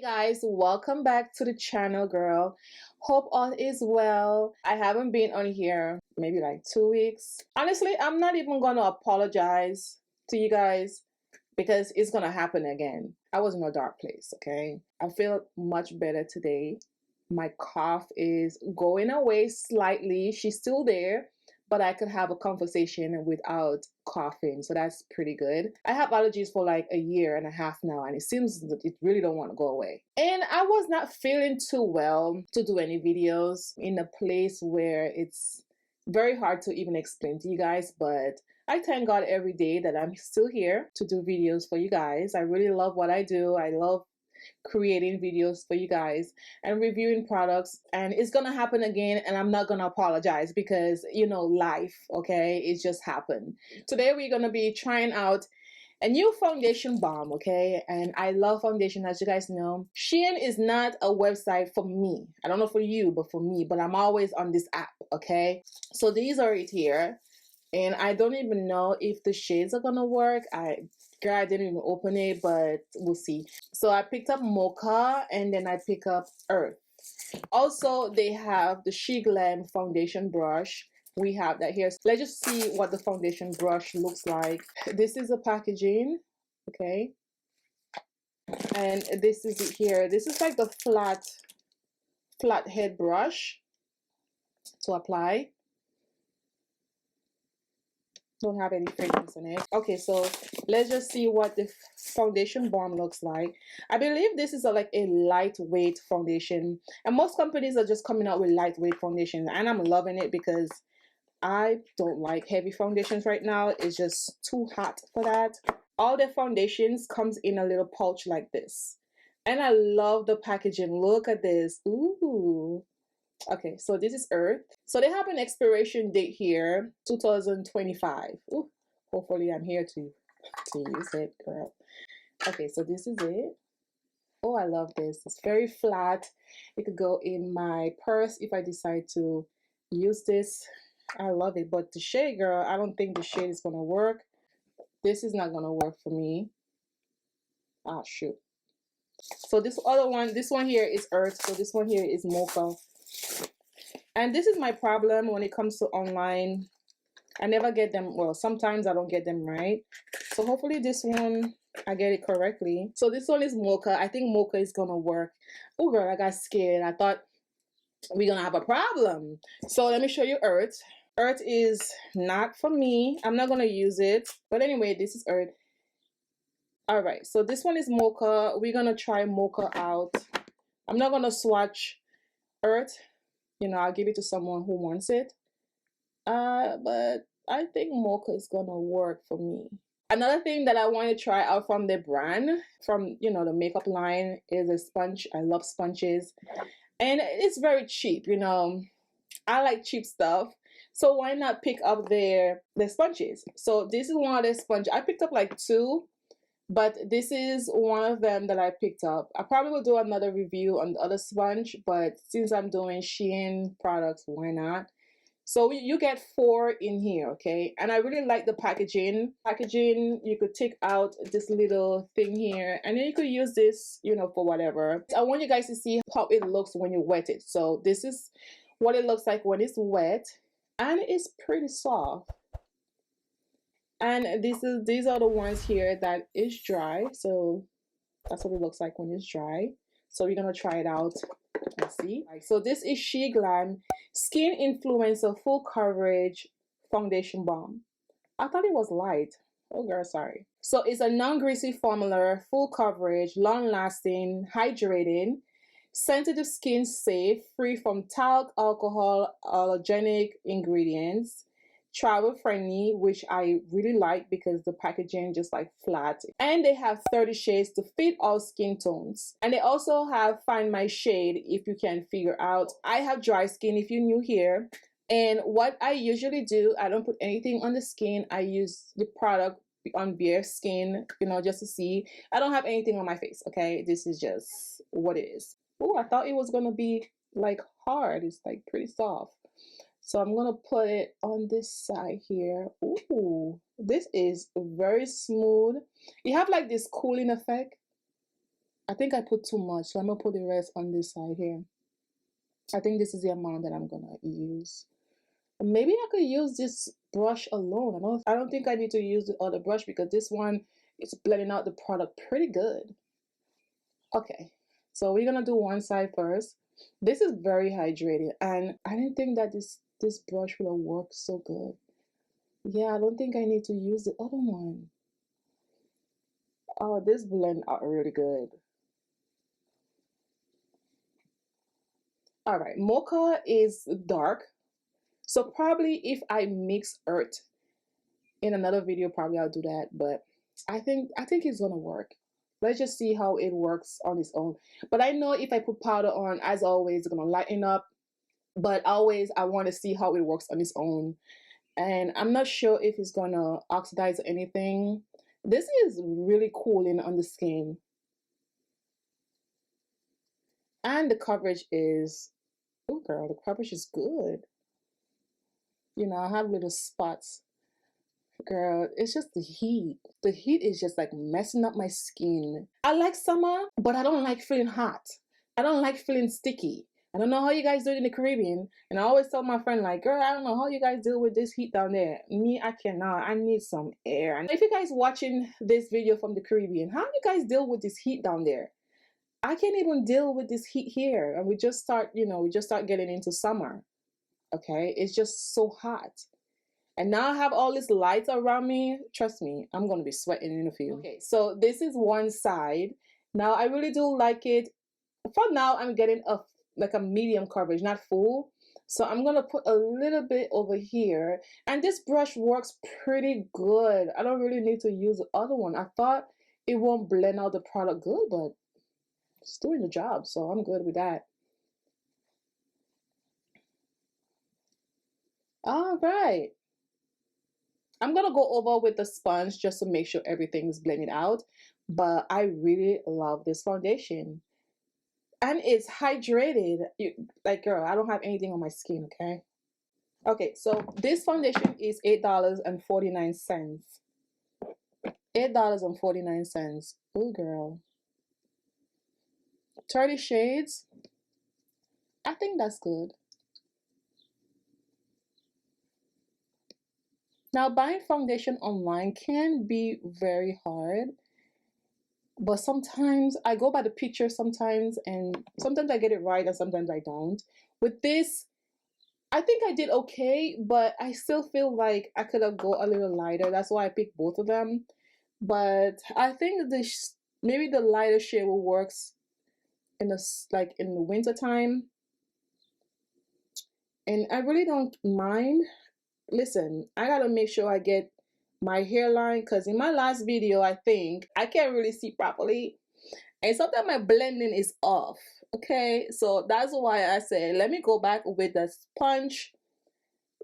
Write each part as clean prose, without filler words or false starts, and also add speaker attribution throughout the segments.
Speaker 1: Guys, welcome back to the channel, girl. Hope all is well. I haven't been on here maybe like 2 weeks. Honestly, I'm not even gonna apologize to you guys because it's gonna happen again. I was in a dark place, okay? I feel much better today. My cough is going away slightly. She's still there, but I could have a conversation without coughing, so that's pretty good. I have allergies for like a year and a half now, and it seems that it really don't want to go away. And I was not feeling too well to do any videos in a place where it's very hard to even explain to you guys, but I thank God every day that I'm still here to do videos for you guys. I really love what I do. I love creating videos for you guys and reviewing products, and it's gonna happen again, and I'm not gonna apologize because you know, life, okay? It just happened. Today we're gonna be trying out a new foundation balm, okay? And I love foundation, as you guys know. Shein is not a website for me. I don't know for you, but for me, but I'm always on this app, okay? So these are it here, and I don't even know if the shades are gonna work. Girl, I didn't even open it, but we'll see. So I picked up Mocha, and then I pick up Earth. Also, they have the SHEGLAM foundation brush. We have that here. Let's just see what the foundation brush looks like. This is the packaging, okay? And this is it here. This is like the flat head brush to apply. Don't have any fragrance in it. Okay, so let's just see what the foundation balm looks like. I believe this is like a lightweight foundation, and most companies are just coming out with lightweight foundations, and I'm loving it because I don't like heavy foundations right now. It's just too hot for that. All the foundations comes in a little pouch like this, and I love the packaging. Look at this. Ooh. Okay, so this is Earth. So they have an expiration date here, 2025. Ooh, hopefully I'm here to use it, girl. Okay, so this is it. Oh, I love this. It's very flat. It could go in my purse if I decide to use this. I love it. But the shade, girl, I don't think the shade is gonna work. This is not gonna work for me. Ah, shoot. So this other one, this one here is Earth. So this one here is Mocha. And this is my problem when it comes to online. I never get them, well, sometimes I don't get them right. So hopefully this one, I get it correctly. So this one is Mocha. I think Mocha is gonna work. Oh girl, I got scared. I thought we're gonna have a problem. So let me show you Earth. Earth is not for me. I'm not gonna use it. But anyway, this is Earth. All right, so this one is Mocha. We're gonna try Mocha out. I'm not gonna swatch Earth. You know, I'll give it to someone who wants it. But I think Mocha is gonna work for me. Another thing that I want to try out from the brand, from, you know, the makeup line, is a sponge. I love sponges. And it's very cheap, you know. I like cheap stuff. So why not pick up their sponges? So this is one of the sponges. I picked up like 2. But this is one of them that I picked up. I probably will do another review on the other sponge, but since I'm doing Shein products, why not? So you get 4 in here, okay? And I really like the packaging. You could take out this little thing here, and then you could use this, you know, for whatever. I want you guys to see how it looks when you wet it. So this is what it looks like when it's wet, and it's pretty soft. And these are the ones here that is dry. So that's what it looks like when it's dry. So we're gonna try it out. Let's see. So this is SHEGLAM Skinfluencer Full Coverage Foundation Balm. I thought it was light. Oh girl, sorry. So it's a non-greasy formula, full coverage, long-lasting, hydrating, sensitive skin safe, free from talc, alcohol, allergenic ingredients. Travel friendly, which I really like because the packaging just like flat, and they have 30 shades to fit all skin tones. And they also have find my shade if you can figure out. I have dry skin if you're new here, and what I usually do, I don't put anything on the skin. I use the product on bare skin, you know, just to see. I don't have anything on my face, okay? This is just what it is. Oh, I thought it was gonna be like hard. It's like pretty soft. So I'm gonna put it on this side here. Ooh, this is very smooth. You have like this cooling effect. I think I put too much, so I'm gonna put the rest on this side here. I think this is the amount that I'm gonna use. Maybe I could use this brush alone. I don't think I need to use the other brush because this one is blending out the product pretty good. Okay, so we're gonna do one side first. This is very hydrated, and I didn't think that this brush will work so good. Yeah, I don't think I need to use the other one. Oh, this blend out really good. All right, mocha is dark, so probably if I mix earth in another video, probably I'll do that. But I think it's gonna work. Let's just see how it works on its own. But I know if I put powder on, as always, it's gonna lighten up. But always, I want to see how it works on its own. And I'm not sure if it's gonna oxidize or anything. This is really cooling on the skin. And the coverage is, oh girl, the coverage is good. You know, I have little spots. Girl, it's just the heat. The heat is just like messing up my skin. I like summer, but I don't like feeling hot. I don't like feeling sticky. I don't know how you guys do it in the Caribbean. And I always tell my friend, like, girl, I don't know how you guys deal with this heat down there. Me, I cannot. I need some air. And if you guys watching this video from the Caribbean, how do you guys deal with this heat down there? I can't even deal with this heat here. And we just start, you know, we just start getting into summer. Okay, it's just so hot. And now I have all these lights around me. Trust me, I'm gonna be sweating in a few. Okay, so this is one side. Now I really do like it. For now, I'm getting a medium coverage, not full. So I'm gonna put a little bit over here. And this brush works pretty good. I don't really need to use the other one. I thought it won't blend out the product good, but it's doing the job, so I'm good with that. All right. I'm gonna go over with the sponge just to make sure everything is blended out. But I really love this foundation. And it's hydrated. Like, girl, I don't have anything on my skin, okay? Okay, so this foundation is $8.49. $8.49. Oh, girl. 30 shades. I think that's good. Now, buying foundation online can be very hard, but sometimes I go by the picture sometimes, and sometimes I get it right and sometimes I don't. With this, I think I did okay, but I still feel like I could have go a little lighter. That's why I picked both of them. But I think this maybe the lighter shade will works in the winter time. And I really don't mind. Listen, I gotta make sure I get my hairline, because in my last video, I think I can't really see properly, and sometimes my blending is off. Okay, so that's why I said let me go back with the sponge,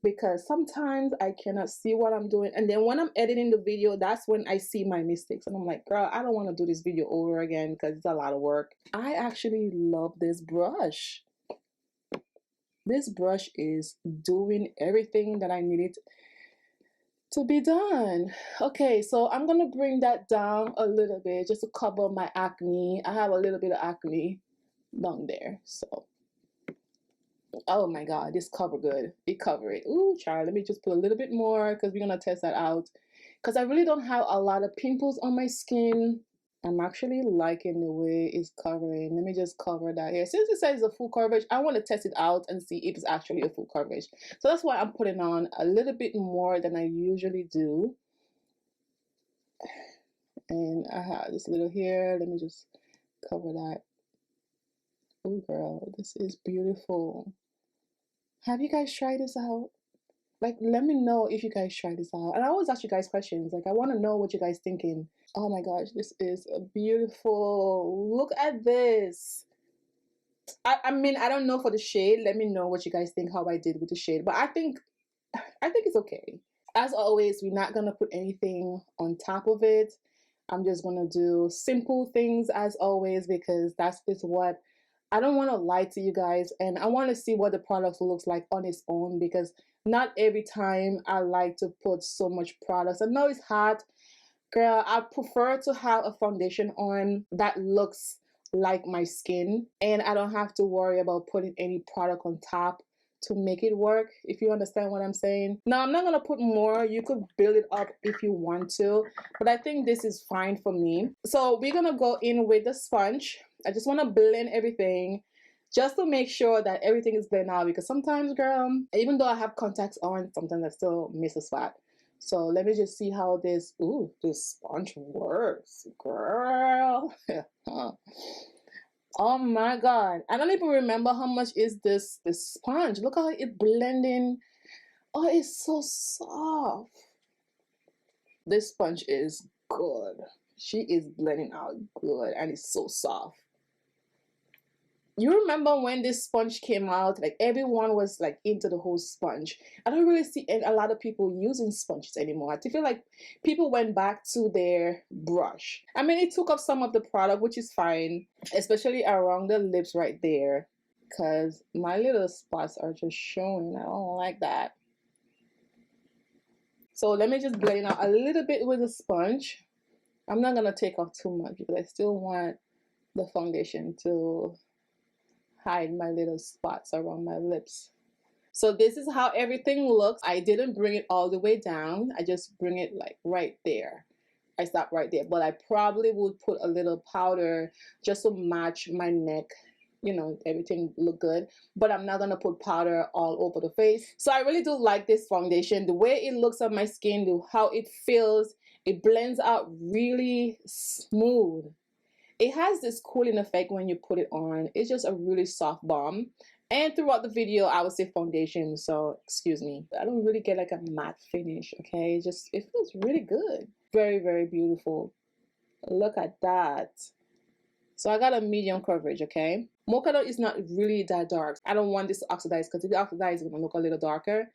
Speaker 1: because sometimes I cannot see what I'm doing, and then when I'm editing the video, that's when I see my mistakes, and I'm like, girl, I don't want to do this video over again because it's a lot of work. I actually love this brush. This brush is doing everything that I needed to be done. Okay, so I'm gonna bring that down a little bit just to cover my acne. I have a little bit of acne down there, so oh my god, this cover good. It cover it. Ooh, child, let me just put a little bit more because we're gonna test that out, because I really don't have a lot of pimples on my skin. I'm actually liking the way it's covering. Let me just cover that here. Since it says a full coverage, I want to test it out and see if it's actually a full coverage. So that's why I'm putting on a little bit more than I usually do. And I have this little here. Let me just cover that. Oh girl, this is beautiful. Have you guys tried this out? Like, let me know if you guys try this out. And I always ask you guys questions. Like, I want to know what you guys thinking. Oh my gosh, this is beautiful. Look at this. I mean, I don't know for the shade. Let me know what you guys think, how I did with the shade. But I think it's okay. As always, we're not gonna put anything on top of it. I'm just gonna do simple things as always, because that's just what I don't want to lie to you guys, and I want to see what the product looks like on its own, because not every time I like to put so much products. I know it's hot, girl. I prefer to have a foundation on that looks like my skin, and I don't have to worry about putting any product on top to make it work, if you understand what I'm saying. Now, I'm not gonna put more. You could build it up if you want to, but I think this is fine for me. So we're gonna go in with the sponge. I just want to blend everything just to make sure that everything is blended out, because sometimes, girl, even though I have contacts on, sometimes I still miss a spot. So let me just see how this sponge works, girl. Oh my god, I don't even remember how much is this sponge. Look how it blending. Oh, it's so soft. This sponge is good. She is blending out good, and it's so soft. You remember when this sponge came out, like everyone was like into the whole sponge. I don't really see a lot of people using sponges anymore. I feel like people went back to their brush. I mean, it took up some of the product, which is fine, especially around the lips right there, because my little spots are just showing. I don't like that. So let me just blend it out a little bit with a sponge. I'm not gonna take off too much because I still want the foundation to hide my little spots around my lips. So this is how everything looks. I didn't bring it all the way down. I just bring it like right there. I stop right there, but I probably would put a little powder just to match my neck, you know, everything look good, but I'm not gonna put powder all over the face. So I really do like this foundation, the way it looks on my skin, how it feels. It blends out really smooth. It has this cooling effect when you put it on. It's just a really soft balm. And throughout the video, I would say foundation, so excuse me. I don't really get like a matte finish, okay? It feels really good. Very, very beautiful. Look at that. So I got a medium coverage, okay? Mocha is not really that dark. I don't want this to oxidize, because if it oxidizes, it's gonna look a little darker.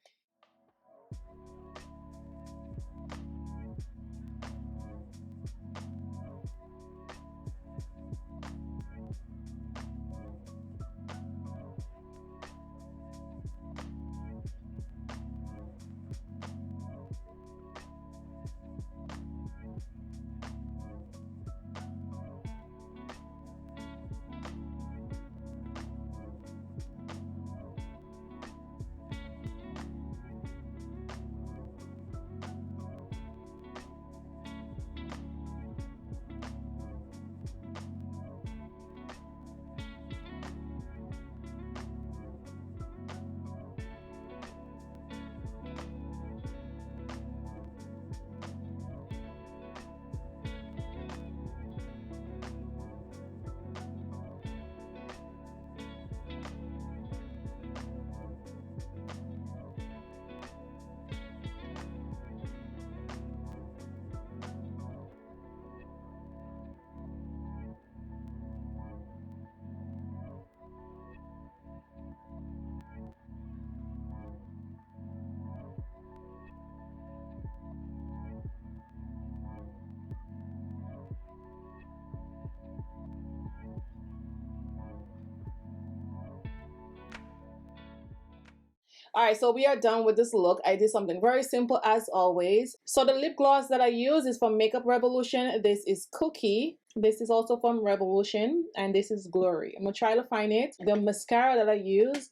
Speaker 1: All right, so we are done with this look. I did something very simple as always. So the lip gloss that I use is from Makeup Revolution. This is Cookie. This is also from Revolution, and this is Glory. I'm gonna try to find it. The mascara that I use,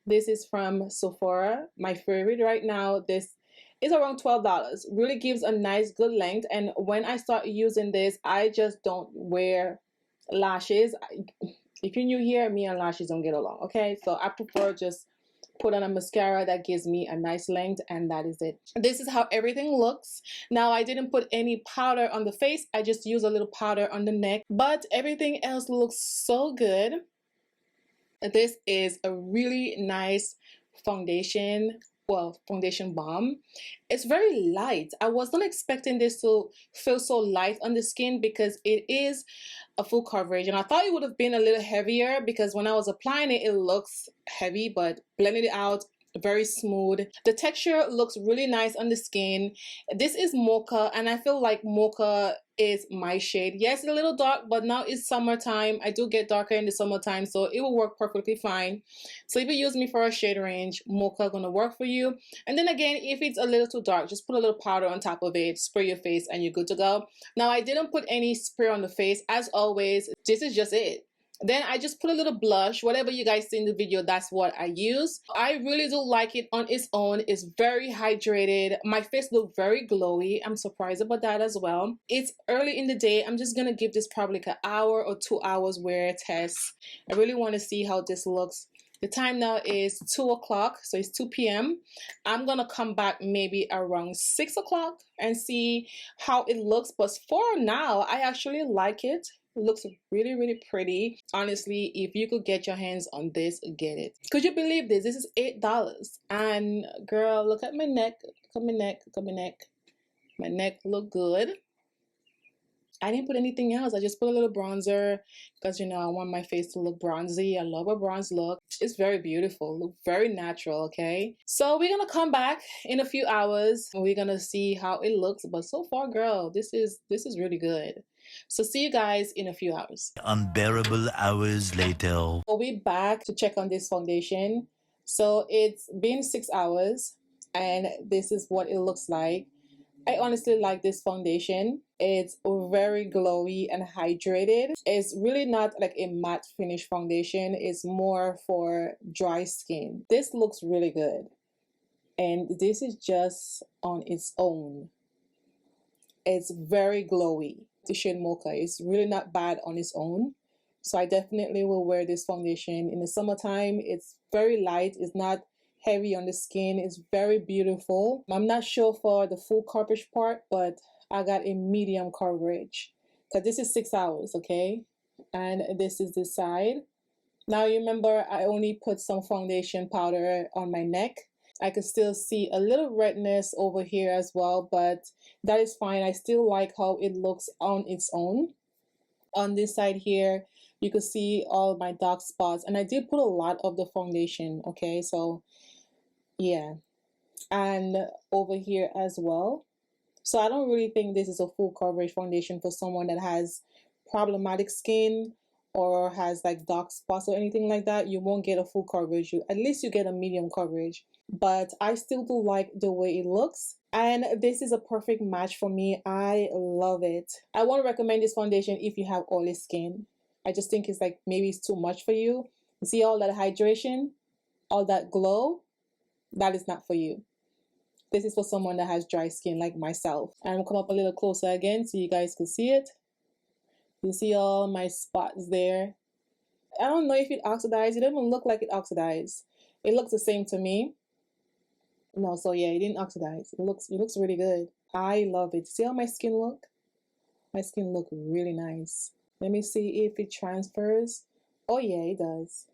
Speaker 1: this is from Sephora. My favorite right now. This is around $12. Really gives a nice good length, and when I start using this, I just don't wear lashes. If you're new here, me and lashes don't get along, okay? So I prefer just put on a mascara that gives me a nice length, and that is it. This is how everything looks. Now, I didn't put any powder on the face. I just used a little powder on the neck, but everything else looks so good. This is a really nice foundation. Well, foundation balm. It's very light. I wasn't expecting this to feel so light on the skin because it is a full coverage, and I thought it would have been a little heavier because when I was applying it, it looks heavy, but blending it out, very smooth. The texture looks really nice on the skin. This is Mocha, and I feel like Mocha is my shade. Yes, it's a little dark, but now it's summertime. I do get darker in the summertime, so it will work perfectly fine. So if you use me for a shade range, Mocha gonna work for you. And then again, if it's a little too dark, just put a little powder on top of it, spray your face, and you're good to go. Now, I didn't put any spray on the face. As always, this is just it. Then I just put a little blush. Whatever you guys see in the video, that's what I use. I really do like it on its own. It's very hydrated. My face looks very glowy. I'm surprised about that as well. It's early in the day. I'm just gonna give this probably like an hour or 2 hours wear test. I really want to see how this looks. The time now is 2 o'clock, so it's 2 p.m. I'm gonna come back maybe around 6 o'clock and see how it looks. But for now, I actually like it. It looks really, really pretty. Honestly, if you could get your hands on this, get it. Could you believe this? This is $8. And girl, look at my neck. Look at my neck. Look at my neck. My neck look good. I didn't put anything else. I just put a little bronzer because, you know, I want my face to look bronzy. I love a bronze look. It's very beautiful. Look very natural, okay? So we're going to come back in a few hours and we're going to see how it looks. But so far, girl, this is really good. So see you guys in a few hours.
Speaker 2: Unbearable hours later.
Speaker 1: We'll be back to check on this foundation. So it's been 6 hours and this is what it looks like. I honestly like this foundation. It's very glowy and hydrated. It's really not like a matte finish foundation. It's more for dry skin. This looks really good. And this is just on its own. It's very glowy. The shade Mocha is really not bad on its own. So I definitely will wear this foundation in the summertime. It's very light. It's not heavy on the skin. It's very beautiful. I'm not sure for the full coverage part, but I got a medium coverage because this is 6 hours, okay? And this is the side. Now you remember I only put some foundation powder on my neck. I can still see a little redness over here as well, but that is fine. I still like how it looks on its own. On this side here, you can see all my dark spots, and I did put a lot of the foundation, okay? So yeah, and over here as well. So I don't really think this is a full coverage foundation for someone that has problematic skin or has like dark spots or anything like that. You won't get a full coverage. At least you get a medium coverage. But I still do like the way it looks. And this is a perfect match for me. I love it. I won't recommend this foundation if you have oily skin. I just think it's like maybe it's too much for you. You see all that hydration, all that glow? That is not for you. This is for someone that has dry skin like myself. And I'm gonna come up a little closer again so you guys can see it. You see all my spots there. I don't know if it oxidized. It doesn't look like it oxidized. It looks the same to me. No, so yeah, it didn't oxidize. It looks really good. I love it. See how my skin look? My skin look really nice. Let me see if it transfers. Oh yeah, it does.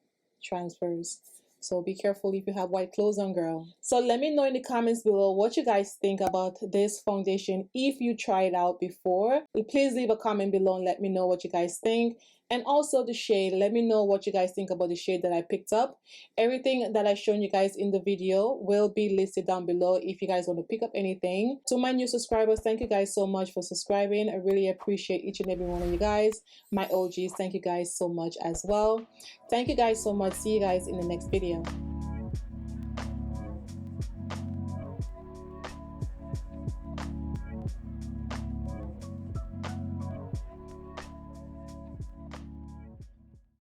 Speaker 1: Transfers. So be careful if you have white clothes on, girl. So let me know in the comments below what you guys think about this foundation if you tried it out before. Please leave a comment below and let me know what you guys think. And also the shade, let me know what you guys think about the shade that I picked up. Everything that I've shown you guys in the video will be listed down below if you guys want to pick up anything. To my new subscribers, thank you guys so much for subscribing. I really appreciate each and every one of you guys. My OGs, thank you guys so much as well. Thank you guys so much. See you guys in the next video.